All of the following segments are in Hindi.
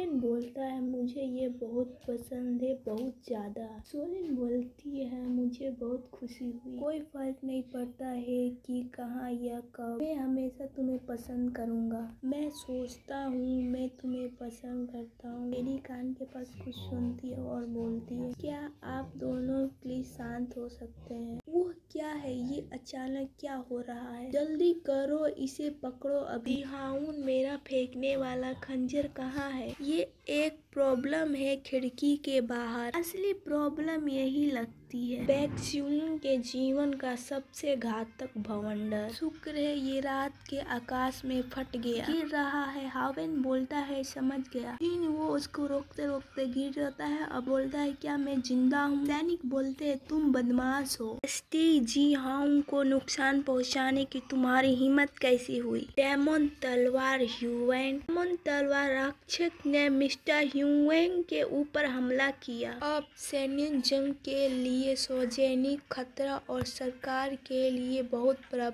शोलिन बोलता है मुझे ये बहुत पसंद है, बहुत ज्यादा। शोलिन बोलती है मुझे बहुत खुशी हुई, कोई फर्क नहीं पड़ता है कि कहाँ या कब, मैं हमेशा तुम्हें पसंद करूँगा। मैं सोचता हूँ मैं तुम्हें पसंद करता हूँ। मेरी कान के पास कुछ सुनती है और बोलती है, क्या आप दोनों प्लीज शांत हो सकते हैं? वो क्या है ये? अचानक क्या हो रहा है? जल्दी करो, इसे पकड़ो अभी। हाउन, मेरा फेंकने वाला खंजर कहाँ है? ये एक प्रॉब्लम है खिड़की के बाहर। असली प्रॉब्लम यही लगती है, बैक्यून के जीवन का सबसे घातक भवंडर। शुक्र है ये रात के आकाश में फट गया, गिर रहा है। हावेन बोलता है समझ गया। फिर वो उसको रोकते रोकते गिर जाता है और बोलता है क्या मैं जिंदा हूँ? सैनिक बोलते हैं तुम बदमाश हो। स्टी जी हाउन को नुकसान पहुँचाने की तुम्हारी हिम्मत कैसी हुई? डेमन तलवार ह्यूएन। डेमन तलवार रक्षक ने मिस्टर ह्यूएन के ऊपर हमला किया। अब सैन्य जंग के लिए सार्वजनिक खतरा और सरकार के लिए बहुत बड़ा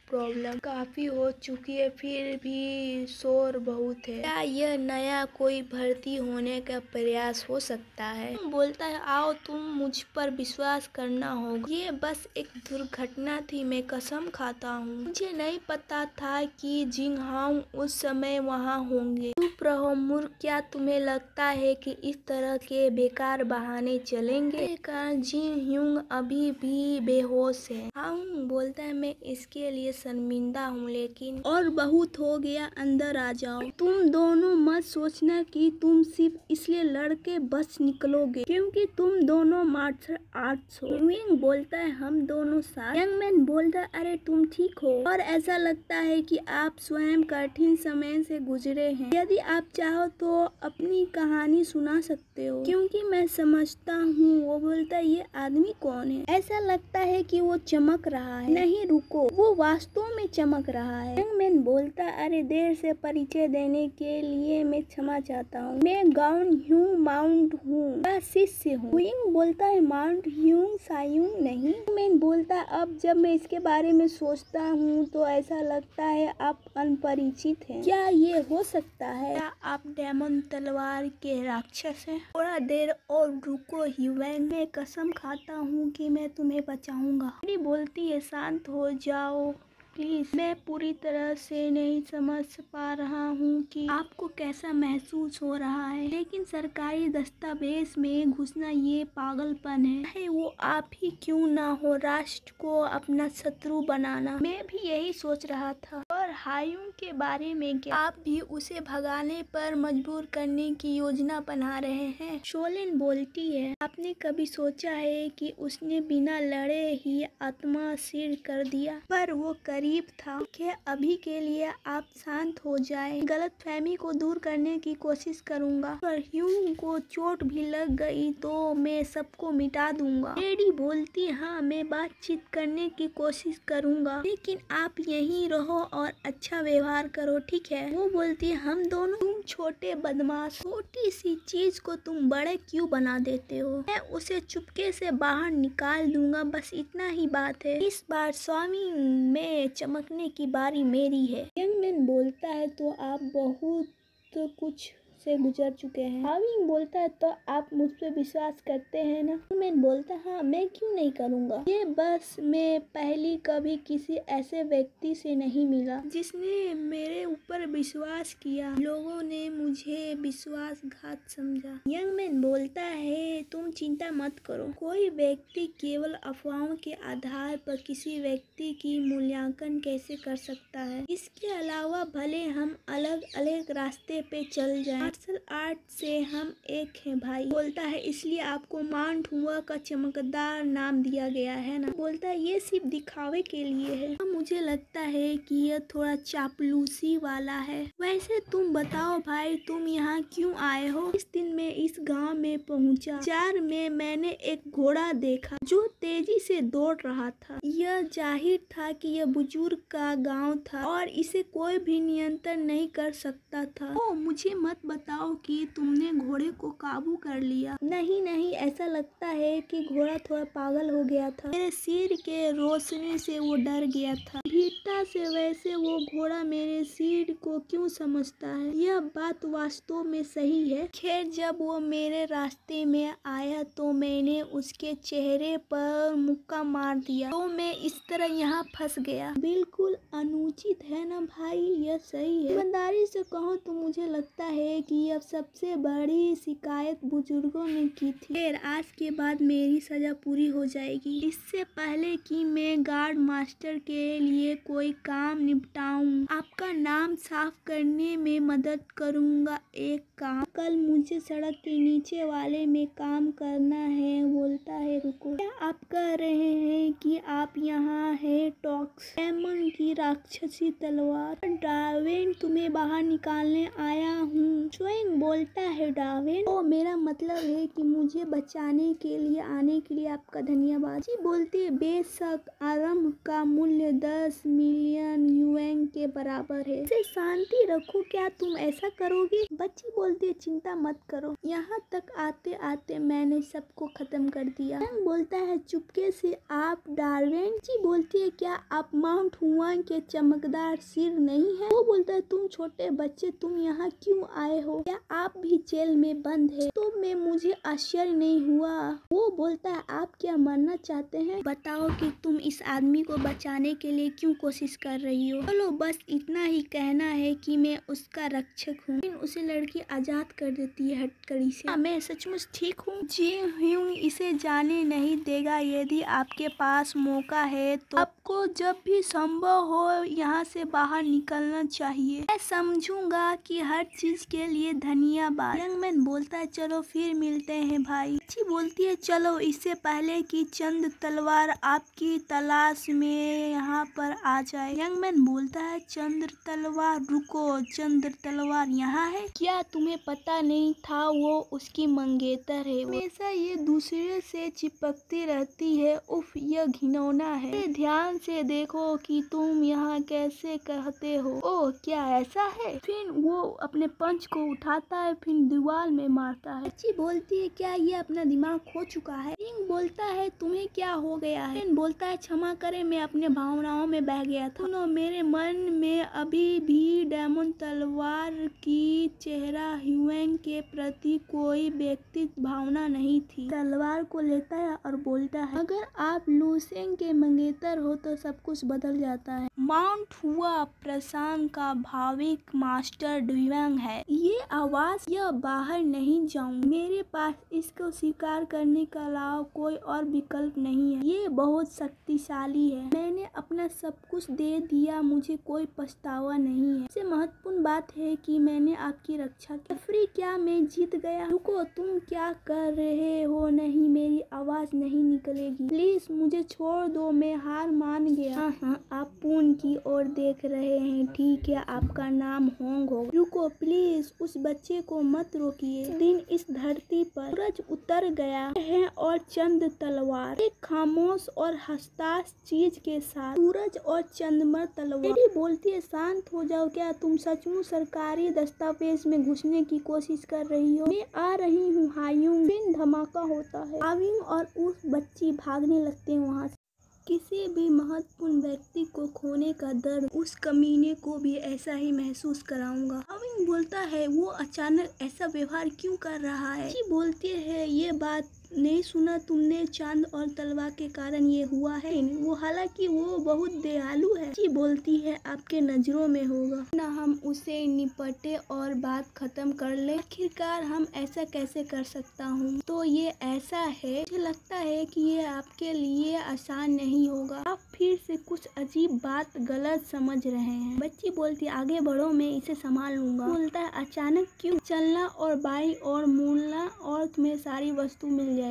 प्रॉब्लम काफी हो चुकी है, फिर भी शोर बहुत है। क्या यह नया कोई भर्ती होने का प्रयास हो सकता है? बोलता है आओ तुम मुझ पर विश्वास करना होगा, ये बस एक दुर्घटना थी, मैं कसम खाता हूँ। मुझे नहीं पता था कि जिंग हाउ उस समय वहाँ होंगे। चुप रहो मूर्ख, क्या तुम्हें लगता है कि इस तरह के बेकार बहाने चलेंगे? कारण जिंग ह्यूंग अभी भी बेहोश है। हाउन बोलता है मैं इसके लिए शर्मिंदा हूँ, लेकिन और बहुत हो गया, अंदर आ जाओ। तुम दोनों मत सोचना कि तुम सिर्फ इसलिए लड़के बच निकलोगे क्योंकि तुम दोनों मार्शल आर्ट्स हो। विंग बोलता है हम दोनों साथ। यंग मैन बोलता है अरे तुम ठीक हो और ऐसा लगता है कि आप स्वयं कठिन समय से गुजरे हैं। यदि आप चाहो तो अपनी कहानी सुना सकते हो, क्योंकि मैं समझता हूँ। वो बोलता है ये आदमी कौन है? ऐसा लगता है कि वो चमक रहा है। नहीं रुको, वो वास्तव में चमक रहा है। यंग मैन बोलता है अरे देर से परिचय देने के लिए मैं क्षमा चाहता हूँ। मैं गाउन ह्यू माउंट हूँ, मैं शिष्य हूँ। विंग बोलता है माउंट ह्यू सायुंग नहीं। मैन बोलता है अब जब मैं इसके बारे में सोचता हूँ तो ऐसा लगता है आप अनपरिचित हैं। क्या ये हो सकता है? क्या आप डेमन तलवार के राक्षस हैं? थोड़ा देर और रुको ह्यूएन, मैं कसम खाता हूँ कि मैं तुम्हें बचाऊंगा। मेरी बोलती है शांत हो जाओ प्लीज। मैं पूरी तरह से नहीं समझ पा रहा हूँ कि आपको कैसा महसूस हो रहा है, लेकिन सरकारी दस्तावेज में घुसना ये पागलपन है। चाहे वो आप ही क्यों ना हो, राष्ट्र को अपना शत्रु बनाना। मैं भी यही सोच रहा था। और हायुन के बारे में क्या? आप भी उसे भगाने पर मजबूर करने की योजना बना रहे हैं। शोलिन बोलती है आपने कभी सोचा है कि उसने बिना लड़े ही आत्मा सिर कर दिया? पर वो करीब था। क्या अभी के लिए आप शांत हो जाएं। गलतफहमी को दूर करने की कोशिश करूंगा, पर ह्यूंग को चोट भी लग गई तो मैं सबको मिटा दूंगा। लेडी बोलती हाँ मैं बातचीत करने की कोशिश करूंगा, लेकिन आप यहीं रहो और अच्छा व्यवहार करो, ठीक है? वो बोलती है हम दोनों, तुम छोटे बदमाश, छोटी सी चीज को तुम बड़े क्यों बना देते हो? मैं उसे चुपके से बाहर निकाल दूंगा, बस इतना ही बात है। इस बार स्वामी में चमकने की बारी मेरी है। यंग मैन बोलता है तो आप बहुत कुछ से गुजर चुके हैं। हाविंग बोलता है तो आप मुझ पे विश्वास करते हैं ना? मैन बोलता है हाँ मैं क्यों नहीं करूँगा। ये बस मैं पहली कभी किसी ऐसे व्यक्ति से नहीं मिला जिसने मेरे ऊपर विश्वास किया। लोगों ने मुझे विश्वासघात समझा। यंग मैन बोलता है तुम चिंता मत करो, कोई व्यक्ति केवल अफवाहों के आधार पर किसी व्यक्ति की मूल्यांकन कैसे कर सकता है। इसके अलावा भले हम अलग अलग रास्ते पे चल जाएं, मार्शल आर्ट से हम एक हैं भाई। बोलता है इसलिए आपको माउंट हुआ का चमकदार नाम दिया गया है ना? बोलता है ये सिर्फ दिखावे के लिए है। मुझे लगता है कि यह थोड़ा चापलूसी वाला है। वैसे तुम बताओ भाई, तुम यहाँ क्यों आए हो? इस दिन मैं इस गांव में पहुँचा। बाजार में मैंने एक घोड़ा देखा जो तेजी से दौड़ रहा था। यह जाहिर था कि यह बुजुर्ग का गांव था और इसे कोई भी नियंत्रण नहीं कर सकता था। ओ मुझे मत बताओ कि तुमने घोड़े को काबू कर लिया। नहीं नहीं, ऐसा लगता है कि घोड़ा थोड़ा पागल हो गया था। मेरे सिर के रोशनी से वो डर गया था। भीटा से वैसे वो घोड़ा मेरे सिर को क्यों समझता है? यह बात वास्तव में सही है। खैर, जब वो मेरे रास्ते में आया तो मैंने उसके चेहरे पर मुक्का मार दिया, तो मैं इस तरह यहाँ फंस गया। बिल्कुल अनुचित है ना भाई, यह सही है। ईमानदारी से कहो तो मुझे लगता है कि यह सबसे बड़ी शिकायत बुजुर्गों ने की थी। खैर, आज के बाद मेरी सजा पूरी हो जाएगी। इससे पहले कि मैं गार्ड मास्टर के लिए कोई काम निपटाऊं, आपका नाम साफ करने में मदद करूंगा। एक काम, कल मुझे सड़क के नीचे वाले में काम करना है। बोलता है रुको, क्या आप कह रहे हैं कि आप यहाँ है? टॉक्स डेमन की राक्षसी तलवार। डार्विन, तुम्हें बाहर निकालने आया हूँ। स्वयं बोलता है डार्विन। ओ, मेरा मतलब है कि मुझे बचाने के लिए आने के लिए आपका धन्यवाद। जी बोलती है, बेशक आरंभ का मूल्य 10 मिलियन युएन के बराबर है। इसे शांति रखो, क्या तुम ऐसा करोगे? बच्ची बोलती है, चिंता मत करो, यहाँ तक आते आते मैंने सबको खत्म कर दिया। बोलता है, चुपके से आप डार्विन? जी बोलती है, क्या आप माउंट हुआन के चमकदार सिर नहीं है? वो बोलता है, तुम छोटे बच्चे, तुम यहाँ क्यों आए हो? क्या आप भी जेल में बंद है? तो मैं मुझे आश्चर्य नहीं हुआ। वो बोलता है, आप क्या मरना चाहते हैं? बताओ कि तुम इस आदमी को बचाने के लिए क्यों कोशिश कर रही हो? चलो, बस इतना ही कहना है कि मैं उसका रक्षक हूँ। उसे लड़की आजाद कर देती है हथकड़ी से। मैं सचमुच ठीक हूँ? जी ह्यूंग इसे जाने नहीं देगा। यदि आपके पास मौका है तो आपको जब भी संभव हो यहाँ से बाहर निकलना चाहिए। मैं समझूंगा कि हर चीज के लिए धन्यवाद। यंगमैन बोलता है, चलो फिर मिलते हैं भाई। अच्छी बोलती है, चलो, इससे पहले कि चंद तलवार आपकी तलाश में यहाँ पर आ जाए। यंगमैन बोलता है, चंद्र तलवार? रुको, चंद्र तलवार यहाँ है? क्या तुम्हें पता नहीं था? वो उसकी मंगेतर है। हमेशा ये दूसरे से चिपकती रहती है। उफ, यह घिनौना है। ध्यान से देखो कि तुम यहाँ कैसे कहते हो। ओह, क्या ऐसा है? फिर वो अपने पंच को उठाता है, फिर दीवार में मारता है। अच्छी बोलती है, क्या ये अपना दिमाग खो चुका है? किंग बोलता है, तुम्हें क्या हो गया है? बोलता है, क्षमा करें, मैं अपने भावनाओं में बह गया था। सुनो, मेरे मन में अभी भी डेमन तलवार की चेहरा ह्यूएन के प्रति कोई व्यक्ति भावना नहीं थी। तलवार को लेता है और बोलता है, अगर आप लूसेंग के मंगेतर हो तो सब कुछ बदल जाता है। माउंट हुआ प्रशांत का भाविक मास्टर ड्यूएंग है। ये आवाज, यह बाहर नहीं जाऊं। मेरे पास इसको स्वीकार करने के अलावा कोई और विकल्प नहीं है। ये बहुत शक्तिशाली है। मैंने अपना सब कुछ दे दिया, मुझे कोई पछतावा नहीं है। सबसे महत्वपूर्ण बात है कि मैंने आपकी रक्षा की। फ्री, क्या मैं जीत गया? रुको, तुम क्या कर रहे हो? नहीं, मेरी आवाज नहीं निकलेगी। प्लीज मुझे छोड़ दो, मैं हार मान गया। हाँ, आप पूर्ण की ओर देख रहे हैं, ठीक है, आपका नाम होंग होगा। रुको प्लीज, उस बच्चे को मत रोकिए। दिन इस धरती पर सूरज उतर गया है और चंद तलवार, एक खामोश और हताश चीज के साथ सूरज और चंद्रमा तलवार। बोलती है, शांत हो जाओ, क्या तुम सचमुच सरकारी दस्तावेज में घुसने की कोशिश कर रही हो? मैं आ रही हूँ हायुंग। फिर धमाका होता है। हायुंग और उस बच्ची भागने लगते हैं वहाँ से। किसी भी महत्वपूर्ण व्यक्ति को खोने का दर्द उस कमीने को भी ऐसा ही महसूस कराऊंगा। हायुंग बोलता है, वो अचानक ऐसा व्यवहार क्यों कर रहा है? जी बोलती है, ये बात नहीं सुना तुमने? चांद और तलवार के कारण ये हुआ है। वो हालांकि वो बहुत दयालु है। जी बोलती है, आपके नजरों में होगा ना, हम उसे निपटे और बात खत्म कर ले। आखिरकार हम ऐसा कैसे कर सकता हूँ? तो ये ऐसा है, मुझे लगता है कि ये आपके लिए आसान नहीं होगा। आप फिर से कुछ अजीब बात गलत समझ रहे हैं। बच्ची बोलती है, आगे बढ़ो, मैं इसे संभाल लूंगा। बोलता है, अचानक क्यों? चलना और बाई और मुड़ना और तुम्हें सारी वस्तु मिल जाएगी।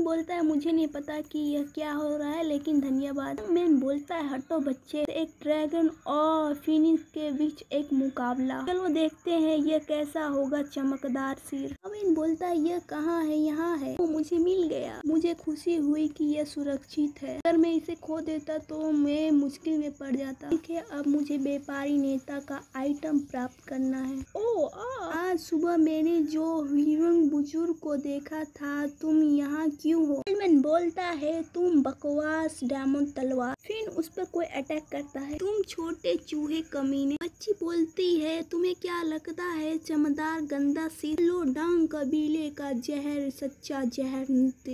बोलता है, मुझे नहीं पता कि यह क्या हो रहा है, लेकिन धन्यवाद। मैन बोलता है, हटो बच्चे, एक ड्रैगन और फिनिक्स के बीच एक मुकाबला। चलो देखते हैं ये कैसा होगा, चमकदार सिर। सोरेन बोलता है यह कहाँ है, यहाँ है। वो मुझे मिल गया। मुझे खुशी हुई कि यह सुरक्षित है। अगर मैं इसे खो देता तो मैं मुश्किल में पड़ जाता। ठीक है, अब मुझे व्यापारी नेता का आइटम प्राप्त करना है। आज सुबह मैंने जो हीरोइन बुजुर्ग को देखा था, तुम यहाँ क्यों हो? साइमन बोलता है तुम बकवास डायमंड तलवार। फिर उस पर कोई अटैक करता है। तुम छोटे चूहे कमीने। बच्ची बोलती है तुम्हें क्या लगता है चमकदार गंदा सी लो डांग कबीले का जहर सच्चा जहर नृत्य।